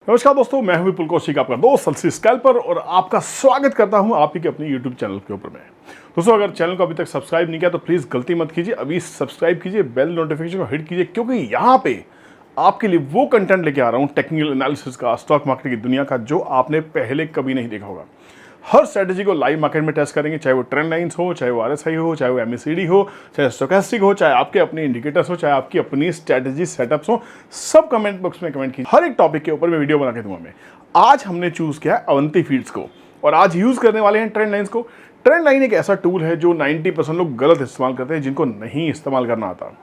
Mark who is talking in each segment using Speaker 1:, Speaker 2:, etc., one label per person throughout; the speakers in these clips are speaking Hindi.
Speaker 1: नमस्कार दोस्तों, मैं हूं विपुल कौशिक, आपका दोस्त सलसी स्कैल्पर, और आपका स्वागत करता हूं आप ही के अपने YouTube चैनल के ऊपर में। दोस्तों, अगर चैनल को अभी तक सब्सक्राइब नहीं किया तो प्लीज़ गलती मत कीजिए, अभी सब्सक्राइब कीजिए, बेल नोटिफिकेशन को हिट कीजिए, क्योंकि यहाँ पे आपके लिए वो कंटेंट लेके आ रहा हूँ टेक्निकल एनालिसिस का, स्टॉक मार्केट की दुनिया का, जो आपने पहले कभी नहीं देखा होगा। हर स्ट्रेटेजी को लाइव मार्केट में टेस्ट करेंगे, चाहे वो ट्रेंड लाइंस हो, चाहे वो RSI हो, चाहे वो MACD हो, चाहे स्टोकेस्टिक हो, चाहे आपके अपने इंडिकेटर्स हो, चाहे आपकी अपनी स्ट्रेटेजी सेटअप्स हो। सब कमेंट बॉक्स में कमेंट कीजिए, हर एक टॉपिक के ऊपर मैं वीडियो बना के दूंगा। मैं आज हमने चूज किया है अवंती फीड्स को, और आज यूज करने वाले हैं ट्रेंड लाइंस को। ट्रेंड लाइन एक ऐसा टूल है जो 90% लोग गलत इस्तेमाल करते हैं, जिनको नहीं इस्तेमाल करना आता।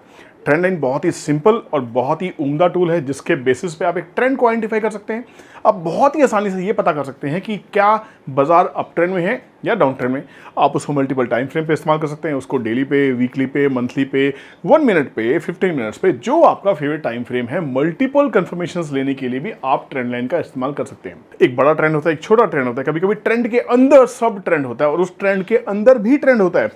Speaker 1: ट्रेंड लाइन बहुत ही सिंपल और बहुत ही उम्दा टूल है, जिसके बेसिस पे आप एक ट्रेंड को आइडेंटिफाई कर सकते हैं। आप बहुत ही आसानी से ये पता कर सकते हैं कि क्या बाजार अप ट्रेंड में है या डाउन ट्रेंड में। आप उसको मल्टीपल टाइम फ्रेम पे इस्तेमाल कर सकते हैं, उसको डेली पे, वीकली पे, मंथली पे, 1 मिनट पे, 15 मिनट्स पे, जो आपका फेवरेट टाइम फ्रेम है। मल्टीपल कंफर्मेशंस लेने के लिए भी आप ट्रेंड लाइन का इस्तेमाल कर सकते हैं। एक बड़ा ट्रेंड होता है, एक छोटा ट्रेंड होता है, कभी कभी ट्रेंड के अंदर सब ट्रेंड होता है, और उस ट्रेंड के अंदर भी ट्रेंड होता है।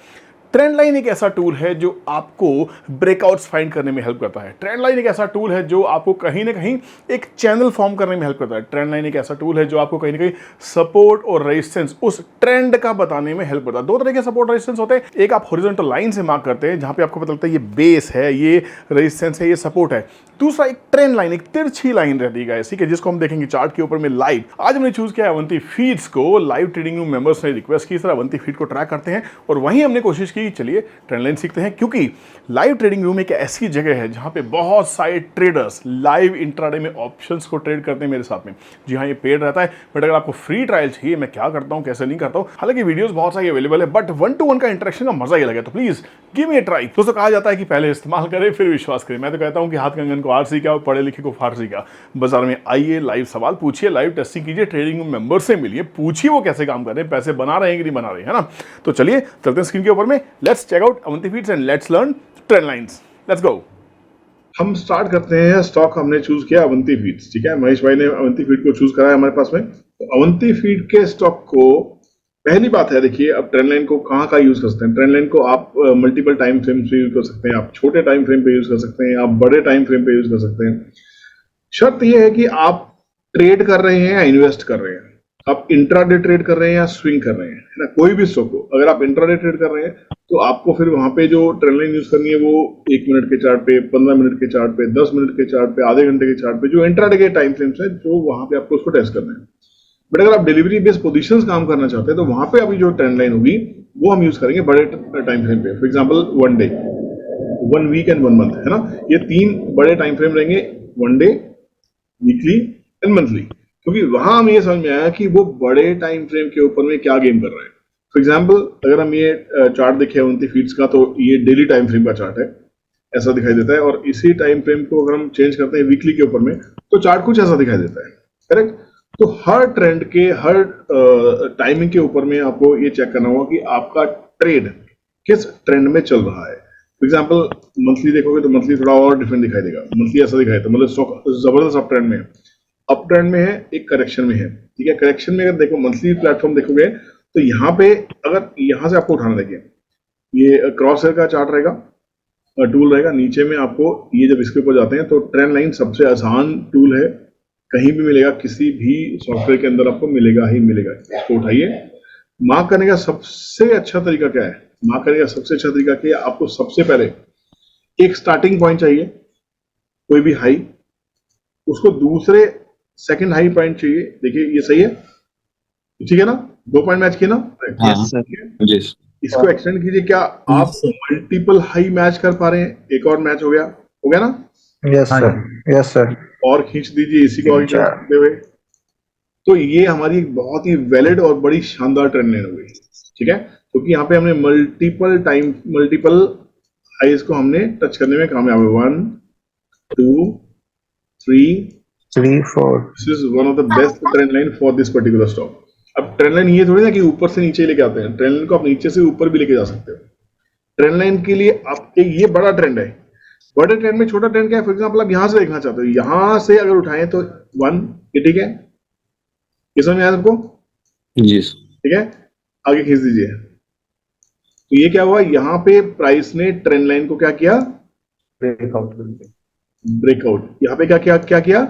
Speaker 1: ट्रेंड लाइन एक ऐसा टूल है जो आपको ब्रेकआउट्स फाइंड करने में हेल्प करता है। ट्रेंड लाइन एक ऐसा टूल है जो आपको कहीं ना कहीं एक चैनल फॉर्म करने में हेल्प करता है। ट्रेंड लाइन एक ऐसा टूल है जो आपको कहीं ना कहीं सपोर्ट और रेजिस्टेंस उस ट्रेंड का बताने में हेल्प करता है। दो तरह के सपोर्ट रेजिस्टेंस होते हैं। एक आप हॉरिजॉन्टल लाइन से मार्क करते हैं, जहां पे आपको पता लगता है ये बेस है, ये रेजिस्टेंस है, ये सपोर्ट है। दूसरा एक ट्रेंड लाइन, एक तिरछी लाइन रहती है, ठीक है, जिसको हम देखेंगे चार्ट के ऊपर में लाइव। आज हमने चूज किया अवंती फीड्स को। लाइव ट्रेडिंग रूम मेंबर्स ने रिक्वेस्ट की, सर अवंती फीड को ट्रैक करते हैं, और वहीं हमने कोशिश की चलिए ट्रेंड लाइन सीखते हैं, क्योंकि लाइव ट्रेडिंग रूम एक ऐसी जगह है जहां पे बहुत सारे ट्रेडर्स लाइव इंट्राडे में ऑप्शंस को ट्रेड करते हैं मेरे साथ में। जी हाँ, ये पेड रहता है, बट अगर आपको फ्री ट्रायल चाहिए, मैं क्या करता हूं, कैसे नहीं करता हूं, हालांकि वीडियोस बहुत सारी अवेलेबल है, बट 1-to-1 का इंटरेक्शन का मजा ही लगे, तो please give me a try. दोस्तों, कहा जाता है कि पहले इस्तेमाल करें फिर विश्वास करें। मैं तो कहता हूं कि हाथ कंगन को आरसी क्या और पढ़े लिखे को फारसी क्या। बाजार में आइए, लाइव सवाल पूछिए, लाइव टेस्टिंग कीजिए, ट्रेडिंग रूम मेंबर से मिलिए, पूछिए वो कैसे काम कर रहे हैं, पैसे बना रहे हैं कि नहीं बना रहे हैं, है ना। तो चलिए चलते हैं स्क्रीन के ऊपर में, let's check out Avanti Feeds and let's learn trend lines. Let's go. हम स्टार्ट करते हैं। स्टॉक हमने चूज किया अवंती फीड्स, ठीक है। महेश भाई ने अवंती फीड को चूज करा है हमारे पास में। तो अवंती फीड के स्टॉक को, पहली बात है, देखिए, अब ट्रेंड लाइन को कहाँ का यूज कर सकते हैं। ट्रेंड लाइन को आप मल्टीपल टाइम फ्रेम पे यूज कर सकते हैं, आप छोटे टाइम फ्रेम पे यूज कर सकते हैं, आप बड़े टाइम फ्रेम पे यूज कर सकते हैं। शर्त यह है कि आप ट्रेड कर रहे हैं या इन्वेस्ट कर रहे हैं, आप इंट्राडे ट्रेड कर रहे हैं या स्विंग कर रहे हैं, है ना। कोई भी स्टॉक हो, अगर आप इंट्राडे ट्रेड कर रहे हैं तो आपको फिर वहां पे जो ट्रेंड लाइन यूज करनी है वो 1 मिनट के चार्ट पे, 15 मिनट के चार्ट पे, 10 मिनट के चार्ट पे, आधे घंटे के चार्ट पे, जो इंट्राडे के टाइम फ्रेम्स है, तो वहां पे आपको उसको टेस्ट करना है। बट अगर आप डिलीवरी बेस्ड पोजीशंस काम करना चाहते हैं तो वहां पे अभी जो ट्रेंड लाइन होगी वो हम यूज करेंगे बड़े टाइम फ्रेम पे। For example 1 day, 1 week and 1 month, है ना। ये 3 बड़े टाइम फ्रेम रहेंगे, 1 डे, वीकली एंड मंथली, क्योंकि वहां हमें ये समझ में आया कि वो बड़े टाइम फ्रेम के ऊपर में क्या गेम कर रहे हैं। फॉर एग्जांपल, अगर हम ये चार्ट देखें अवंती फीड्स का, तो ये डेली टाइम फ्रेम का चार्ट है, ऐसा दिखाई देता है। और इसी टाइम फ्रेम को अगर हम चेंज करते हैं वीकली के ऊपर में, तो चार्ट कुछ ऐसा दिखाई देता है, करेक्ट। तो हर ट्रेंड के, हर टाइमिंग के ऊपर में आपको ये चेक करना होगा कि आपका ट्रेड किस ट्रेंड में चल रहा है। फॉर एग्जाम्पल, मंथली देखोगे तो मंथली थोड़ा और डिफरेंट दिखाई देगा। मंथली ऐसा दिखाई देता है, मतलब स्टॉक जबरदस्त अप ट्रेंड में है, अप ट्रेंड में है, एक करेक्शन में है, ठीक है। करेक्शन में अगर देखो, मंथली प्लेटफॉर्म देखोगे तो यहाँ पे, अगर यहाँ से आपको उठाना, देखिए ये क्रॉस हेयर का चार्ट रहेगा, टूल रहेगा। नीचे में आपको ये जब इसके ऊपर जाते हैं तो ट्रेंड लाइन सबसे आसान टूल है, कहीं भी मिलेगा, किसी भी सॉफ्टवेयर के अंदर आपको मिलेगा ही मिलेगा। इसको उठाइए। मार्क करने का सबसे अच्छा तरीका क्या है? मार्क करने का सबसे अच्छा तरीका क्या है? आपको सबसे पहले एक स्टार्टिंग पॉइंट चाहिए, कोई भी हाई, उसको दूसरे सेकंड हाई पॉइंट चाहिए। देखिए ये सही है, ठीक है ना, 2 पॉइंट मैच किए ना।
Speaker 2: Yes sir. यस।
Speaker 1: इसको एक्सटेंड कीजिए। क्या आप मल्टीपल हाई मैच कर पा रहे हैं? एक और मैच हो गया ना।
Speaker 3: Yes sir, yes sir.
Speaker 1: और खींच दीजिए इसी को आगे करते हुए। तो ये हमारी एक बहुत ही वैलिड और बड़ी शानदार ट्रेंड लाइन हो गई, ठीक है, क्योंकि यहाँ पे हमने मल्टीपल हाईज को हमने टच करने में कामयाब हुए। 1 2 3 4। This is one of the best trend line for this particular stock. अब ट्रेंड लाइन ये थोड़ी ना कि ऊपर से नीचे लेके आते हैं, ट्रेंड लाइन को आप नीचे से ऊपर भी लेके जा सकते हो। ट्रेंड लाइन के लिए आप, ये बड़ा ट्रेंड है, बड़े ट्रेंड में छोटा ट्रेंड क्या है? फॉर एग्जांपल, आप यहां से देखना चाहते हो, यहां से अगर उठाएं तो 1, ये ठीक है, ये समझ में आया सबको?
Speaker 2: जी।
Speaker 1: ठीक है, आगे खींच दीजिए। तो ये क्या हुआ, यहां पे प्राइस ने ट्रेंड लाइन को क्या किया? ब्रेकआउट। यहाँ पे क्या किया?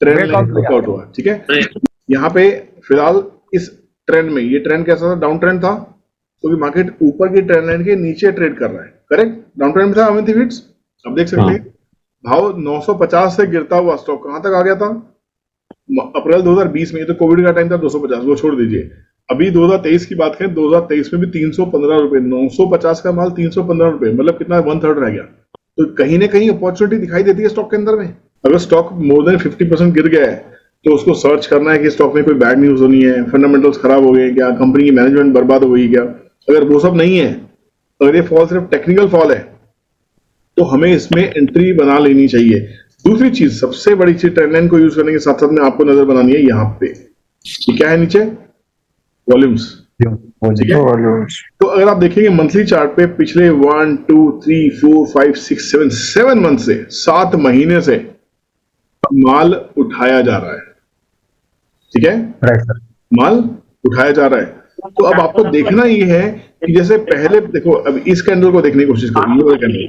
Speaker 1: ट्रेंड
Speaker 4: Breakout
Speaker 1: लाइन ब्रेकआउट हुआ, ठीक है। यहाँ पे फिलहाल इस ट्रेंड में, ये ट्रेंड कैसा था? डाउन ट्रेंड था, क्योंकि मार्केट ऊपर की ट्रेंड लाइन के नीचे ट्रेड कर रहा है, करेक्ट। डाउन ट्रेंड में था अमित फीड्स, अब देख सकते हैं भाव 950 से गिरता हुआ स्टॉक कहां तक आ गया था? अप्रैल 2020 में, ये तो कोविड का टाइम था, 250, वो छोड़ दीजिए। अभी 2023 की बात करें, 2023 में भी 315 रुपए, 950 का माल 315 रुपए, मतलब कितना, 1/3 रह गया। तो कहीं ना कहीं अपॉर्चुनिटी दिखाई देती है स्टॉक के अंदर में। अगर स्टॉक मोर देन 50% गिर गया है तो उसको सर्च करना है कि स्टॉक में कोई बैड न्यूज होनी है, फंडामेंटल्स खराब हो गए क्या, कंपनी की मैनेजमेंट बर्बाद हो गई क्या। अगर वो सब नहीं है, अगर ये फॉल सिर्फ टेक्निकल फॉल है, तो हमें इसमें एंट्री बना लेनी चाहिए। दूसरी चीज, सबसे बड़ी चीज, ट्रेंड लाइन को यूज करने के साथ साथ में आपको नजर बनानी है यहाँ पे, ये क्या है नीचे? वॉल्यूम्स, ठीक है। तो अगर आप देखेंगे मंथली चार्ट पे, पिछले 1 2 3 4 5 6 7 मंथ से, 7 महीने से माल उठाया जा रहा है, ठीक है।
Speaker 4: Right sir.
Speaker 1: माल उठाया जा रहा है। तो अब आपको देखना ये है कि जैसे पहले देखो, अब इस कैंडल को देखने की कोशिश करो, ये वाला कैंडल,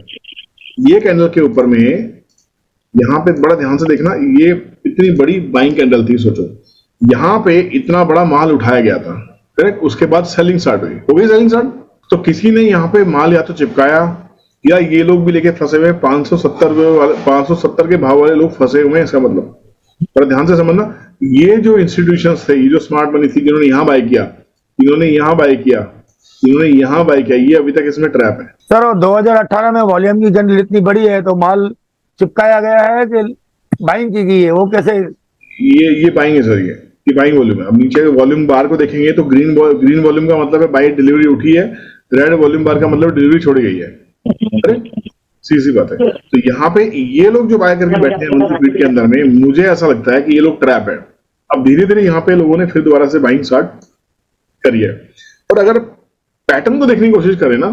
Speaker 1: ये कैंडल के ऊपर में यहाँ पे बड़ा ध्यान से देखना, ये इतनी बड़ी बाइंग कैंडल थी, सोचो यहाँ पे इतना बड़ा माल उठाया गया था, करेक्ट। उसके बाद सेलिंग स्टार्ट हुई, हो गई सेलिंग स्टार्ट। तो किसी ने यहाँ पे माल या तो चिपकाया, या ये लोग भी लेके फंसे हुए, 570 के भाव वाले लोग फंसे हुए हैं। इसका मतलब पर ध्यान से समझना, ये जो इंस्टीट्यूशंस थे, ये जो स्मार्ट मनी थी, जिन्होंने यहाँ बाय किया, इन्होंने यहाँ बाय किया, इन्होंने यहाँ बाय किया, ये अभी तक इसमें ट्रैप है
Speaker 4: सर। और 2018 में वॉल्यूम की जनरल इतनी बड़ी है तो माल चिपकाया गया है कि बाइंग की गई है, वो कैसे?
Speaker 1: ये बाइंग है सर, ये बाइंग वॉल्यूम है। अब नीचे वॉल्यूम बार को देखेंगे तो ग्रीन वॉल्यूम का मतलब है बाय डिलीवरी उठी है, रेड वॉल्यूम बार का मतलब डिलीवरी छोड़ी गई है, सीधी बात है। तो यहाँ पे ये लोग जो बाय करके बैठे हैं उनकी फीड के अंदर में, मुझे ऐसा लगता है कि ये लोग ट्रैप है। अब धीरे धीरे यहाँ पे लोगों ने फिर दोबारा से बाइंग स्टार्ट करी है। और अगर पैटर्न को देखने की कोशिश करें ना,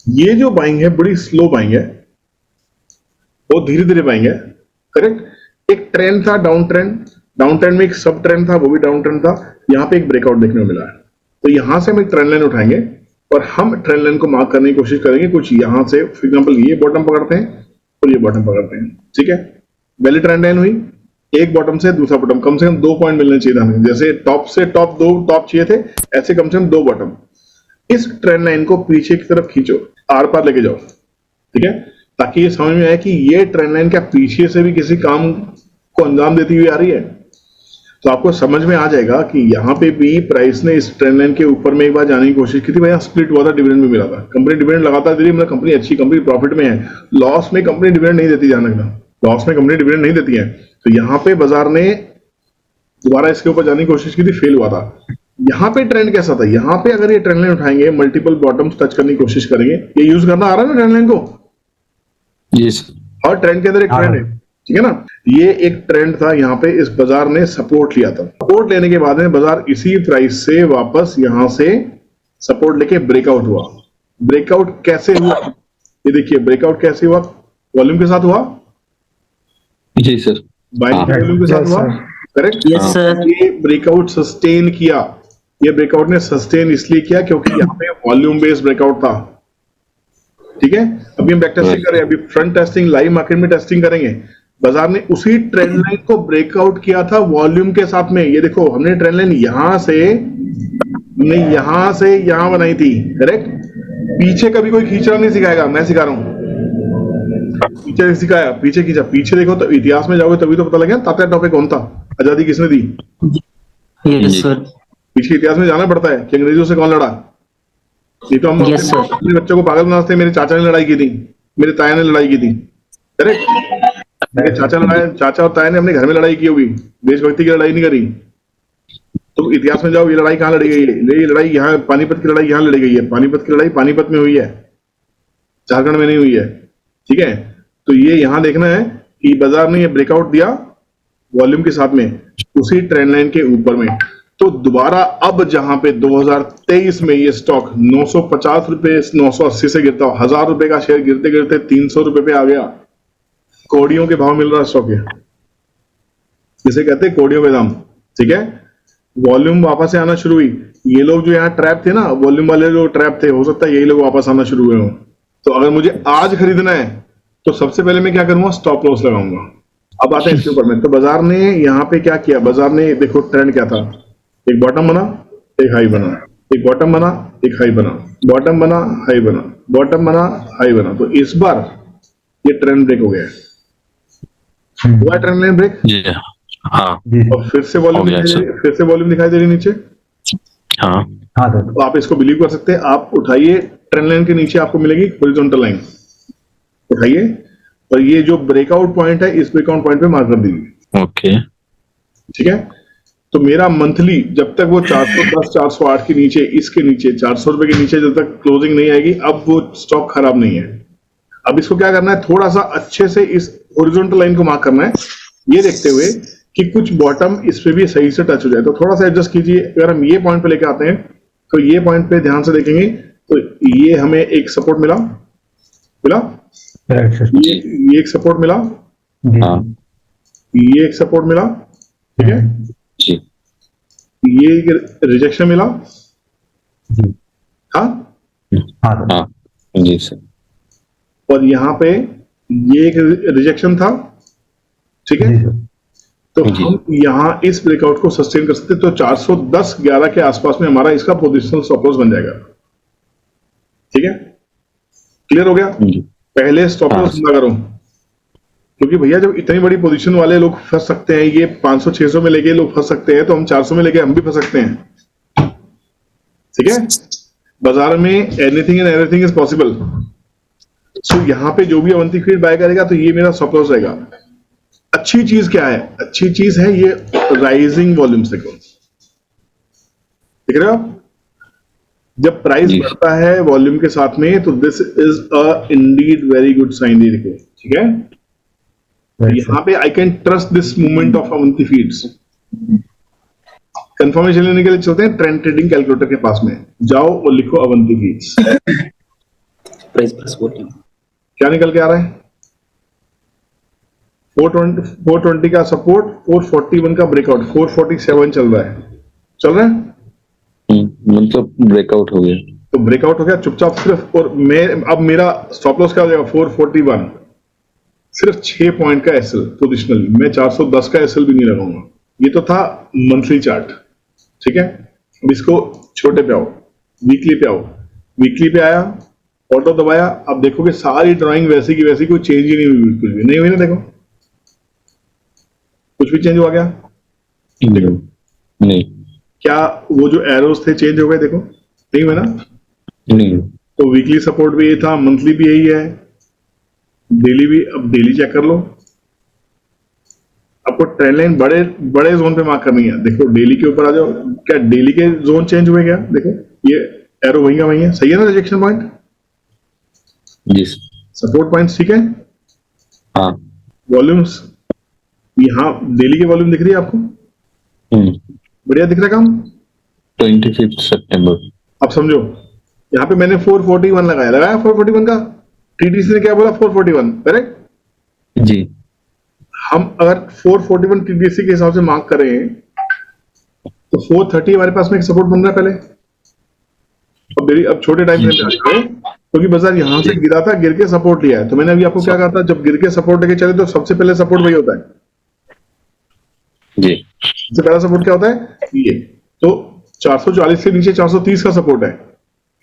Speaker 1: ये जो बाइंग है बड़ी स्लो बाइंग है, बहुत धीरे धीरे बाइंग है, करेक्ट। एक ट्रेंड था डाउन ट्रेंड में एक सब ट्रेंड था, वो भी डाउन ट्रेंड था। यहाँ पे एक ब्रेकआउट देखने को मिला है, तो यहां से हम एक ट्रेंड लाइन उठाएंगे और हम ट्रेंड लाइन को मार्क करने की कोशिश करेंगे। कुछ यहां से फॉर एग्जांपल ये बॉटम पकड़ते हैं और ये बॉटम पकड़ते हैं, ठीक है। वैलिड ट्रेंड लाइन हुई, एक बॉटम से दूसरा बॉटम, कम से कम 2 पॉइंट मिलने चाहिए था हमें। जैसे टॉप से टॉप 2 टॉप चाहिए थे, ऐसे कम से कम 2 बॉटम। इस ट्रेंड लाइन को पीछे की तरफ खींचो, आर पार लेके जाओ, ठीक है, ताकि ये समझ में आए कि ये ट्रेंड लाइन क्या पीछे से भी किसी काम को अंजाम देती हुई आ रही है। तो आपको समझ में आ जाएगा कि यहाँ पे भी प्राइस ने इस ट्रेंड लाइन के ऊपर में एक बार जाने की कोशिश की थी, भैया स्प्लिट हुआ था, डिविडेंड भी मिला था। कंपनी डिविडेंड लगातार दे रही है, मतलब कंपनी अच्छी, कंपनी प्रॉफिट में है। लॉस में कंपनी डिविडेंड नहीं देती, ध्यान रखना, लॉस में कंपनी डिविडेंड नहीं देती है। तो यहाँ पे बाजार ने दोबारा इसके ऊपर जाने की कोशिश की थी, फेल हुआ था। यहाँ पे ट्रेंड कैसा था, यहाँ पे अगर ये ट्रेंड लाइन उठाएंगे, मल्टीपल बॉटम्स टच करने की कोशिश करेंगे, ये यूज करना आ रहा है ना ट्रेंड लाइन को, और ट्रेंड के अंदर एक ट्रेंड है, ठीक है ना। ये एक ट्रेंड था, यहाँ पे इस बाजार ने सपोर्ट लिया था। सपोर्ट लेने के बाद में बाजार इसी प्राइस से वापस यहां से सपोर्ट लेके ब्रेकआउट हुआ। ब्रेकआउट कैसे हुआ, ये देखिए ब्रेकआउट कैसे हुआ, वॉल्यूम के साथ हुआ
Speaker 2: जी सर,
Speaker 1: बाइंग वॉल्यूम के साथ हुआ, करेक्ट।
Speaker 5: Yes sir.
Speaker 1: ये ब्रेकआउट सस्टेन किया, ये ब्रेकआउट ने सस्टेन इसलिए किया क्योंकि यहाँ पे वॉल्यूम बेस्ड ब्रेकआउट था, ठीक है। अभी हम बैक टेस्टिंग करें, अभी फ्रंट टेस्टिंग, लाइव मार्केट में टेस्टिंग करेंगे। बाजार ने उसी ट्रेंड लाइन को ब्रेकआउट किया था वॉल्यूम के साथ में। ये देखो हमने ट्रेंड लाइन यहां से यहां बनाई थी, करेक्ट। पीछे कभी कोई खींचना नहीं सिखाएगा, मैं सिखा रहा हूं, पीछे नहीं सिखाया, पीछे खींचा। पीछे देखो तो इतिहास में जाओगे तभी तो पता लगेगा तात्या टॉपे कौन था, आजादी किसने दी।
Speaker 5: Yes sir.
Speaker 1: पीछे इतिहास में जाना पड़ता है कि अंग्रेजों से कौन लड़ा। ये तो हम अपने बच्चों को पागल बनाते, मेरे चाचा ने लड़ाई की थी, मेरे ताया ने लड़ाई की थी, करेक्ट। मेरे चाचा और ताया ने अपने घर में लड़ाई की होगी, देशभक्ति की लड़ाई नहीं करी। तो इतिहास में जाओ, ये लड़ाई कहाँ लड़ी गई है, ये लड़ाई यहाँ, पानीपत की लड़ाई यहाँ लड़ी गई है। पानीपत की लड़ाई पानीपत में हुई है, झारखंड में नहीं हुई है, ठीक है। तो ये यहाँ देखना है कि बाजार ने ये ब्रेकआउट दिया वॉल्यूम के साथ में उसी ट्रेंड लाइन के ऊपर में। तो दोबारा अब जहां पे 2023 में ये स्टॉक 950 रुपए 980 से गिरता, 1000 रुपए का शेयर गिरते गिरते 300 रुपए पे आ गया। कोड़ियों के भाव मिल रहा स्टॉक है, जिसे कहते हैं कोड़ियों के दाम, ठीक है। वॉल्यूम वापस से आना शुरू हुई। ये लोग जो यहाँ ट्रैप थे ना, वॉल्यूम वाले लोग ट्रैप थे, हो सकता है यही लोग वापस आना शुरू हुए हों। तो अगर मुझे आज खरीदना है तो सबसे पहले मैं क्या करूंगा, स्टॉप लॉस लगाऊंगा। अब आते हैं इसके ऊपर में। तो बाजार ने यहाँ पे क्या किया, बाजार ने देखो ट्रेंड क्या था, एक बॉटम बना, एक हाई बना, एक बॉटम बना, एक हाई बना, बॉटम बना, हाई बना, बॉटम बना, हाई बना। तो इस बार ये ट्रेंड ब्रेक हो गया है, हुआ ट्रेंड लाइन ब्रेक।
Speaker 2: जी हाँ
Speaker 3: जी
Speaker 1: और फिर से वॉल्यूम
Speaker 2: हो गया
Speaker 1: दिखाई दे
Speaker 2: सर।
Speaker 1: रही, फिर से वॉल्यूम दिखाई दे रही नीचे।
Speaker 2: हाँ
Speaker 3: हाँ सर
Speaker 1: तो आप इसको बिलीव कर सकते हैं, आप उठाइए ट्रेंड लाइन के नीचे आपको मिलेगी हॉरिजॉन्टल लाइन, उठाइए और ये जो ब्रेकआउट पॉइंट है इस ब्रेकआउट पॉइंट पे मार्क कर दीजिए।
Speaker 2: ओके
Speaker 1: ठीक है, तो मेरा मंथली जब तक वो 410 408 के नीचे, इसके नीचे 400 रुपए के नीचे जब तक क्लोजिंग नहीं आएगी, अब वो स्टॉक खराब नहीं है। अब इसको क्या करना है, थोड़ा सा अच्छे से इस हॉरिजॉन्टल लाइन को मार्क करना है, ये देखते हुए कि कुछ बॉटम इस पे भी सही से टच हो जाए। तो थोड़ा सा एडजस्ट कीजिए। अगर हम ये पॉइंट पे लेके आते हैं तो ये पॉइंट पे ध्यान से देखेंगे तो ये हमें एक सपोर्ट मिला,
Speaker 3: राइट सर
Speaker 1: ये एक सपोर्ट मिला,
Speaker 3: जी
Speaker 2: हाँ
Speaker 1: ये एक सपोर्ट मिला, ठीक है,
Speaker 2: जी
Speaker 1: ये एक रिजेक्शन मिला,
Speaker 3: जी
Speaker 1: हाँ,
Speaker 3: हाँ सर
Speaker 2: हाँ जी सर।
Speaker 1: और यहाँ पे ये एक रिजेक्शन था, ठीक है।
Speaker 3: जी सर
Speaker 1: तो
Speaker 2: जी।
Speaker 1: हम यहाँ इस ब्रेकआउट को सस्टेन कर सकते हैं। तो 410 11 के आसपास में हमारा इसका पोजिशनल स्टॉप लॉस बन जाएगा। ठीक है, क्लियर हो गया।
Speaker 2: जी
Speaker 1: पहले स्टॉप
Speaker 2: हाँ।
Speaker 1: लॉस ना करो, क्योंकि भैया जब इतनी बड़ी पोजीशन वाले लोग फंस सकते हैं, ये 500 600 में लेके लोग फंस सकते हैं, तो हम 400 में लेके हम भी फंस सकते हैं। ठीक है, बाजार में anything and everything is possible. So यहाँ पे जो भी अवंती फीड बाय करेगा तो ये मेरा स्टॉप लॉस रहेगा। अच्छी चीज क्या है, अच्छी चीज है ये राइजिंग वॉल्यूम्स। देखो, देख रहे हो आप, जब प्राइस
Speaker 2: जी।
Speaker 1: बढ़ता है वॉल्यूम के साथ में तो this is a indeed very good sign. ये देखो, ठीक है,
Speaker 3: राइट
Speaker 1: यहाँ पे I can trust this movement of Avanti Feeds. Confirmation लेने के लिए चलते हैं ट्रेंड ट्रेडिंग कैलकुलेटर के पास में, जाओ और लिखो Avanti feeds.
Speaker 5: Price plus volume
Speaker 1: क्या निकल के आ रहा है, 420 का सपोर्ट, 441 का ब्रेकआउट, 447 चल रहा है, चल रहा है।
Speaker 2: मतलब ब्रेकआउट हो गया।
Speaker 1: तो ब्रेकआउट हो गया चुपचाप सिर्फ, और मैं अब मेरा स्टॉप लॉस क्या हो जाएगा, 441, सिर्फ 6 पॉइंट का एसएल पोजिशनल। मैं 410 का एसएल भी नहीं लगाऊंगा। ये तो था मंथली चार्ट, ठीक है। अब इसको छोटे पे आओ, वीकली पे आओ। वीकली पे आया, ऑटो दबाया, अब देखोगे सारी ड्राइंग वैसी की वैसी, कोई चेंज ही नहीं हुई, बिल्कुल भी नहीं हुई ना। देखो कुछ भी चेंज हुआ क्या,
Speaker 2: नहीं
Speaker 1: क्या वो जो एरोस थे चेंज हो गए, देखो नहीं हुए ना।
Speaker 2: नहीं
Speaker 1: तो वीकली सपोर्ट भी ये था, मंथली भी यही है, डेली भी। अब डेली चेक कर लो, आपको ट्रेंड लाइन बड़े बड़े जोन पे मार्क करनी है। देखो डेली के ऊपर आ जाओ, क्या डेली के जोन चेंज हुए क्या, देखो ये एरो वही का वही है, सही है ना। रिजेक्शन पॉइंट,
Speaker 2: जी
Speaker 1: सपोर्ट पॉइंट, ठीक है।
Speaker 2: हाँ
Speaker 1: वॉल्यूम्स, यहाँ डेली की वॉल्यूम दिख रही है आपको, बढ़िया दिख रहा है काम।
Speaker 2: 25 सितंबर।
Speaker 1: अब समझो, यहाँ पे मैंने 441 लगाया 441 का, टीडीसी ने क्या बोला 441, करेक्ट
Speaker 2: जी
Speaker 1: हम अगर 441 टीडीसी के हिसाब से मार्क करें तो 430 हमारे पास में एक सपोर्ट बन रहा है पहले। अब छोटे टाइम फ्रेम पे आए, क्योंकि बाजार यहां से गिरा था, गिर के सपोर्ट लिया है। तो मैंने अभी आपको क्या कहा था, जब गिर के सपोर्ट लेके चले तो सबसे पहले सपोर्ट वही होता है।
Speaker 2: जी
Speaker 1: सबसे पहला सपोर्ट क्या होता है, ये। तो 440 के नीचे 430 का सपोर्ट है,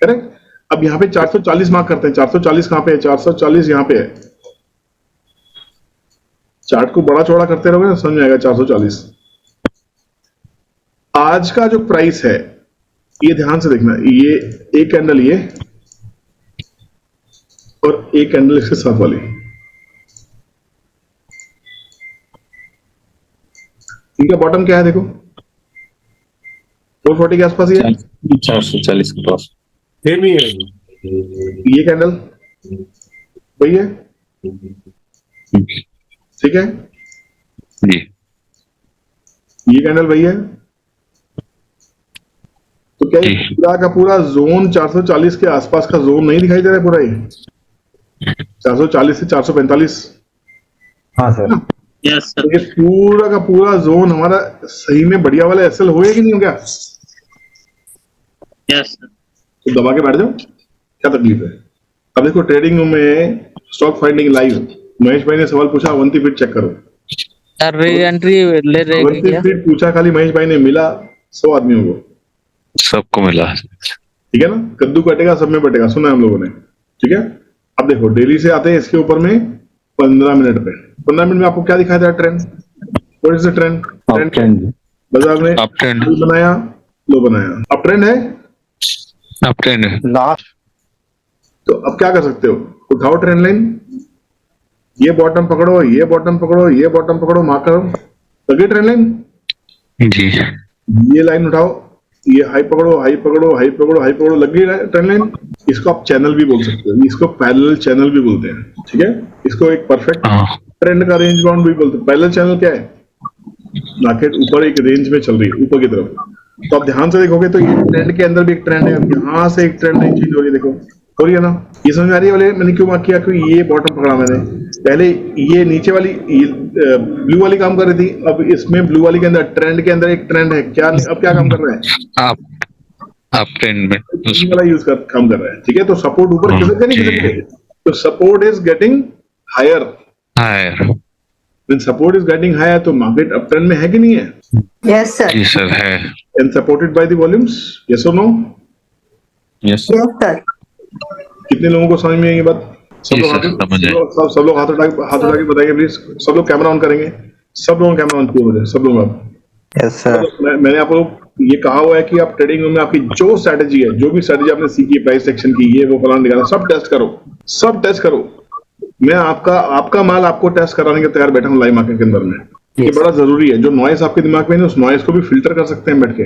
Speaker 1: करेक्ट। अब यहाँ पे 440 मार्क करते हैं। 440 कहां पे है, 440 यहाँ पे है। चार्ट को बड़ा चौड़ा करते रहोगे ना, समझ में आएगा। 440 आज का जो प्राइस है, ये ध्यान से देखना, ये एक कैंडल ये और एक कैंडल इसके साथ वाली, इनका बॉटम क्या है देखो, 440 के आसपास ही है।
Speaker 2: 440 के पास।
Speaker 1: ये कैंडल वही है, ठीक है।
Speaker 2: जी
Speaker 1: ये कैंडल वही है। तो क्या ये
Speaker 2: जी।
Speaker 1: पूरा का पूरा जोन 440 के आसपास का जोन नहीं दिखाई दे रहा है पूरा ये, 440 से 445।
Speaker 3: हाँ सर
Speaker 5: यस सर
Speaker 1: तो ये पूरा का पूरा जोन हमारा सही में बढ़िया वाला एसएल हो गया कि नहीं हो गया।
Speaker 5: यस सर
Speaker 1: तो दबा के बैठ जाओ, क्या तकलीफ है। अब देखो ट्रेडिंग रूम में स्टॉक फाइंडिंग लाइव, महेश भाई ने सवाल पूछा, अवंती फीड चेक करो।
Speaker 6: यार री एंट्री ले रहे
Speaker 1: अवंती
Speaker 6: क्या?
Speaker 1: स्पीड पूछा खाली महेश भाई ने, मिला 100 आदमियों को,
Speaker 2: सबको मिला।
Speaker 1: ठीक है ना। कद्दू कटेगा सब में बटेगा, सुना है हम लोगों ने, ठीक है। अब देखो दिल्ली से आते हैं इसके ऊपर में 15 मिनट पे, 15 मिनट में आपको क्या दिखाया था trend, what is the trend?
Speaker 2: Up trend,
Speaker 1: बाजार में
Speaker 2: अप ट्रेंड,
Speaker 1: हाई बनाया, लो बनाया, अब ट्रेंड है।
Speaker 2: Up trend.
Speaker 4: लास्ट
Speaker 1: तो अब क्या कर सकते हो, उठाओ ट्रेंड लाइन, ये बॉटम पकड़ो, ये बॉटम पकड़ो, ये बॉटम पकड़ो, मार्क करो, लगे ट्रेंड लाइन।
Speaker 2: जी
Speaker 1: ये लाइन उठाओ, ये हाई पकड़ो, हाई पकड़ो, हाई पकड़ो, हाई पकड़ो, लग गई ट्रेंड लाइन। इसको आप चैनल भी बोल सकते हो, इसको पैरेलल चैनल भी बोलते हैं, ठीक है। इसको एक परफेक्ट
Speaker 2: हाँ
Speaker 1: ट्रेंड का रेंज बाउंड भी बोलते हैं। पैरेलल चैनल क्या है, मार्केट ऊपर एक रेंज में चल रही है, ऊपर की तरफ, तो आप ध्यान से देखोगे तो ये ट्रेंड के अंदर भी एक ट्रेंड है, अब यहाँ से एक ट्रेंड लाइन चेंज हो रही है, देखो हो रही है ना। ये समझ में आ रही है वाले, मैंने क्यों मार्क किया, क्योंकि ये बॉटम पकड़ा मैंने, पहले ये नीचे वाली ब्लू वाली काम कर रही थी, अब इसमें ब्लू वाली के अंदर ट्रेंड के अंदर एक ट्रेंड है, क्या अब क्या काम कर रहा है,
Speaker 2: अप ट्रेंड में
Speaker 1: ग्रीन वाला यूज कर काम कर रहा है, ठीक है। तो सपोर्ट ऊपर खिसक के नहीं खिसक रही, तो support is getting higher,
Speaker 2: higher.
Speaker 1: When support is getting higher तो मार्केट अप ट्रेंड में है कि नहीं है,
Speaker 7: Yes, sir.
Speaker 2: जी सर है।
Speaker 1: And supported by the volumes, yes और नो।
Speaker 2: Yes
Speaker 7: Yes, sir.
Speaker 1: कितने लोगों को समझ में आई ये बात? सब
Speaker 2: जी
Speaker 1: लोग
Speaker 2: सर, समझ आए।
Speaker 1: सब लोग हाथ उठा के बताएंगे प्लीज, सब लोग कैमरा ऑन करेंगे, सब लोगों कैमरा ऑन किए मुझे, सब लोग आप।
Speaker 3: Yes sir.
Speaker 1: मैंने आपको ये कहा हुआ है कि आप ट्रेडिंग में आपकी जो स्ट्रेटेजी है, जो भी स्ट्रेटेजी आपने सीखी है, प्राइस सेक्शन की, ये वो फलाना निकाला, सब टेस्ट करो, सब टेस्ट करो। मैं आपका माल आपको टेस्ट कराने के तैयार बैठा हूँ लाइव मार्केट के अंदर में। ये बड़ा जरूरी है, जो नॉइस आपके दिमाग में है उस नॉइस को भी फिल्टर कर सकते हैं बैठ के।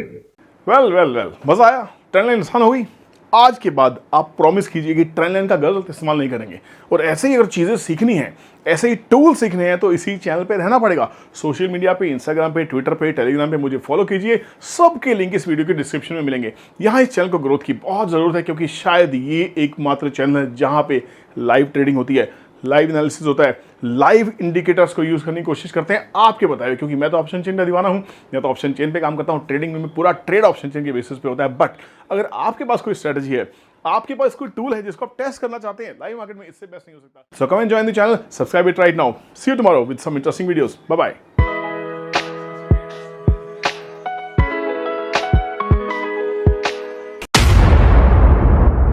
Speaker 1: वेल मजा आया, ट्रेंड लाइन आसान हो गई। आज के बाद आप प्रॉमिस कीजिए कि ट्रेंड लाइन का गलत इस्तेमाल नहीं करेंगे, और ऐसे ही अगर चीज़ें सीखनी है, ऐसे ही टूल सीखने हैं, तो इसी चैनल पे रहना पड़ेगा। सोशल मीडिया पे, इंस्टाग्राम पे, ट्विटर पे, टेलीग्राम पे मुझे फॉलो कीजिए, सबके लिंक इस वीडियो के डिस्क्रिप्शन में मिलेंगे। यहाँ इस चैनल को ग्रोथ की बहुत ज़रूरत है, क्योंकि शायद ये एकमात्र चैनल है जहाँ पे लाइव ट्रेडिंग होती है, लाइव एनालिसिस होता है, लाइव इंडिकेटर्स को यूज करने की कोशिश करते हैं आपके बताए हुए, क्योंकि मैं तो ऑप्शन चेन का दीवाना हूं, मैं तो ऑप्शन चेन पे काम करता हूं, ट्रेडिंग में पूरा ट्रेड ऑप्शन चेन के बेसिस पे होता है। बट अगर आपके पास कोई स्ट्रेटजी है, आपके पास कोई टूल है जिसको आप टेस्ट करना चाहते हैं लाइव मार्केट में, इससे बेस्ट नहीं हो सकता। So come and join the channel, subscribe it right now. See you tomorrow with some interesting videos. Bye bye.